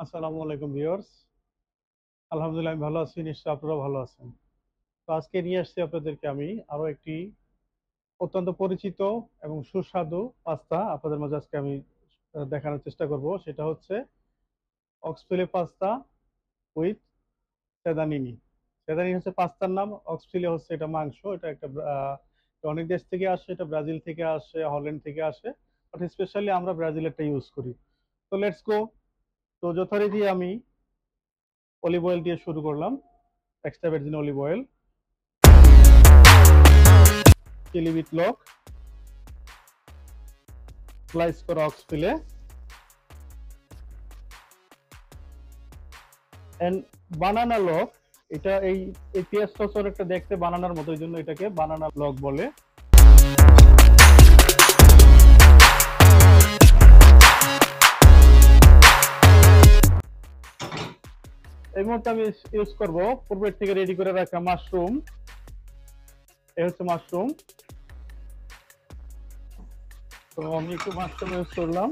আসসালামু আলাইকুম ভিউয়ার্স। আলহামদুলিল্লাহ আমি ভালো আছি, নিশ্চয়ই আপনারাও ভালো আছেন। তো আজকে নিয়ে আসছি আপনাদেরকে আমি আরো একটি অত্যন্ত পরিচিত এবং সুস্বাদু পাস্তা আপনাদের মাঝে আজকে আমি দেখানোর চেষ্টা করব। সেটা হচ্ছে অক্সফিলে পাস্তা উইথ সেদানিনি। সেদানিনি হচ্ছে পাস্তার নাম, অক্সফিলে হচ্ছে এটা মাংস। এটা একটা অনেক দেশ থেকে আসে, এটা ব্রাজিল থেকে আসে, হল্যান্ড থেকে আসে, বাট স্পেশালি আমরা ব্রাজিলেরটা ইউজ করি। তো লেটস গো। তো যথারীতি আমি অলিভ অয়েল দিয়ে শুরু করলাম, extra virgin olive oil, chilli with lock, slice করা অক্সফিলে এন্ড বানানা লক। এটা এই পেঁয়াজ সসের একটা দেখতে বানানার মতো, এই জন্য এটাকে বানানা লক বলে। এই মুহূর্তে আমি ইউজ করব পূর্বের থেকে রেডি করে রাখা মাশরুম। এই হচ্ছে মাশরুম। তো আমি একটু মাশরুম ইউজ করলাম।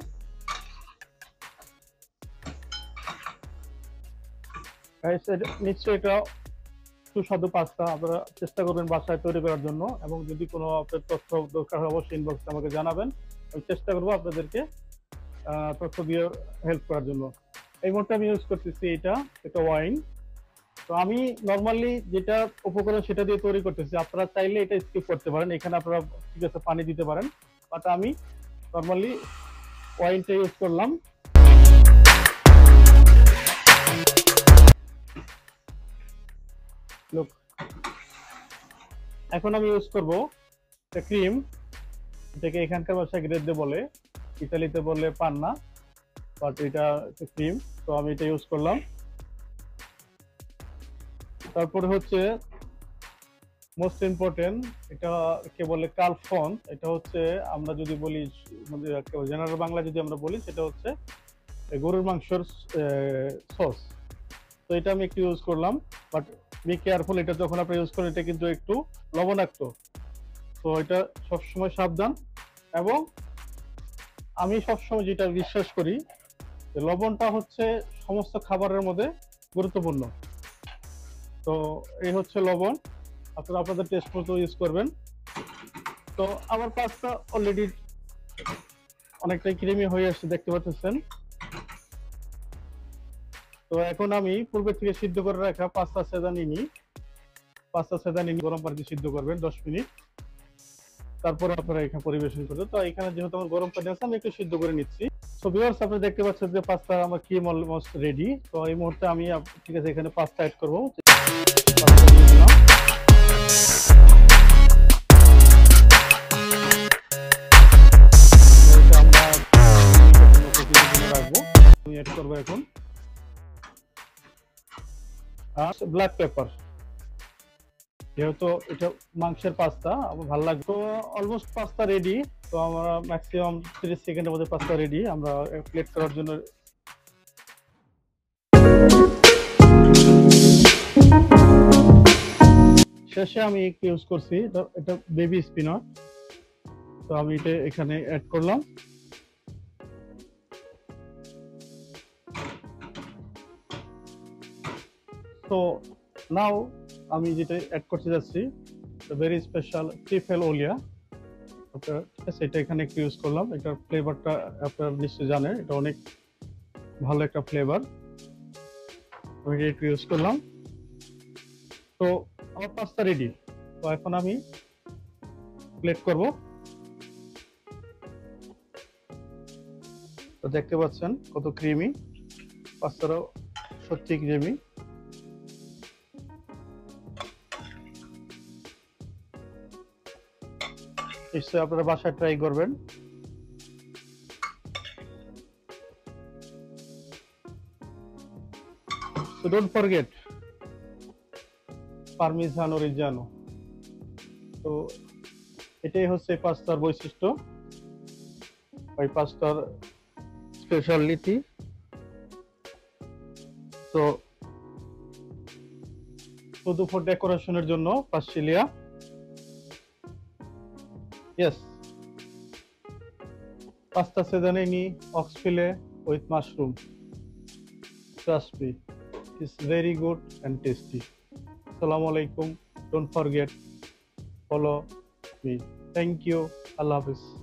নিশ্চয়ই এটা সুস্বাদু পাস্তা, আপনারা চেষ্টা করবেন বাসায় তৈরি করার জন্য, এবং যদি কোনো আপনার তথ্য দরকার হয় অবশ্যই ইনবক্সে আমাকে জানাবেন। আমি চেষ্টা করবো আপনাদেরকে তথ্য দিয়ে হেল্প করার জন্য। এই মুহূর্তে আমি ইউজ করতেছি এটা ওয়াইন। তো আমি নর্মালি যেটা উপকরণ সেটা দিয়ে তৈরি করতেছি, আপনারা চাইলে এটা স্কিপ করতে পারেন, এখানে আপনারা ঠিক আছে পানি দিতে পারেন, বাট আমি নর্মালি ওয়াইনটা ইউজ করলাম। লোক, এখন আমি ইউজ করব ক্রিম, এটাকে এখানকার ভাষায় গ্রেদ্দে বলে, ইতালিতে বলে পান্না, বাট এটা ক্রিম। তো আমি এটা ইউজ করলাম। তারপরে হচ্ছে মোস্ট ইম্পর্টেন্ট, এটা কে বলে কালফন। এটা হচ্ছে আমরা যদি বলি জেনারেল বাংলা যদি আমরা বলি, সেটা হচ্ছে গরুর মাংসের সস। তো এটা আমি একটু ইউজ করলাম, বাট বি কেয়ারফুল, এটা যখন আপনি ইউজ করেন এটা কিন্তু একটু লবণাক্ত। তো এটা সবসময় সাবধান। এবং আমি সবসময় যেটা বিশ্বাস করি, লবণটা হচ্ছে সমস্ত খাবারের মধ্যে গুরুত্বপূর্ণ। তো এই হচ্ছে লবণ, আপনারা আপনাদের টেস্ট মতো ইউজ করবেন। তো আমার পাস্তা অলরেডি অনেকটাই ক্রিমি হয়ে আসছে, দেখতে পাচ্ছেন। তো এখন আমি পূর্বে থেকে সিদ্ধ করে রাখা পাস্তা সেদানিনি গরম পানিতে সিদ্ধ করবেন 10 মিনিট, তারপরে আপনারা এখানে পরিবেশন করবেন। তো এখানে যেহেতু আমার গরম পানি আছে, আমি একটু সিদ্ধ করে নিচ্ছি। সো ভিউয়ার্স, আপনারা দেখতে পাচ্ছেন যে পাস্তা আমার কি অলমোস্ট রেডি। তো এই মুহূর্তে আমি ঠিক আছে এখানে পাস্তা অ্যাড করবো। পাস্তা দিয়ে দিলাম। আমরা রাখবো। আমি অ্যাড করবো এখন আর ব্ল্যাক পেপার, যেহেতু এটা মাংসের পাস্তা আমার ভালো লাগবে। তো অলমোস্ট পাস্তা রেডি। তো আমরা ম্যাক্সিমাম 30 সেকেন্ডের মধ্যে পাস্তা রেডি, আমরা প্লেট করার জন্য। শেষে আমি একটু ইউজ করছি, এটা বেবি স্পিনাচ। তো আমি এটা এখানে অ্যাড করলাম। তো নাও আমি যেটা অ্যাড করতে যাচ্ছি, ভেরি স্পেশাল ট্রিফেল ওলিয়া। ঠিক আছে, এটা এখানে একটু ইউজ করলাম। এটার ফ্লেভারটা আপনারা নিশ্চয়ই জানেন, এটা অনেক ভালো একটা ফ্লেভার। আমি এটা একটু ইউজ করলাম। তো আমার পাস্তা রেডি। তো এখন আমি প্লেট করব। তো দেখতে পাচ্ছেন কত ক্রিমি, পাস্তাটাও সত্যি ক্রিমি। নিশ্চয়ই আপনারা বাসায় ট্রাই করবেন। So don't forget পারমিজানো রিজানো। তো এটাই হচ্ছে পাস্তার বৈশিষ্ট্য, ওই পাস্তার স্পেশালিটি। তো শুধু ফর ডেকোরেশনের জন্য পাস্টিলিয়া। ইয়েস, পাস্তা সেদানিনি অক্সফিলে with mushroom. Trust me, it's very good and tasty. Assalamu alaikum. Don't forget, follow me. Thank you. Allah Hafiz.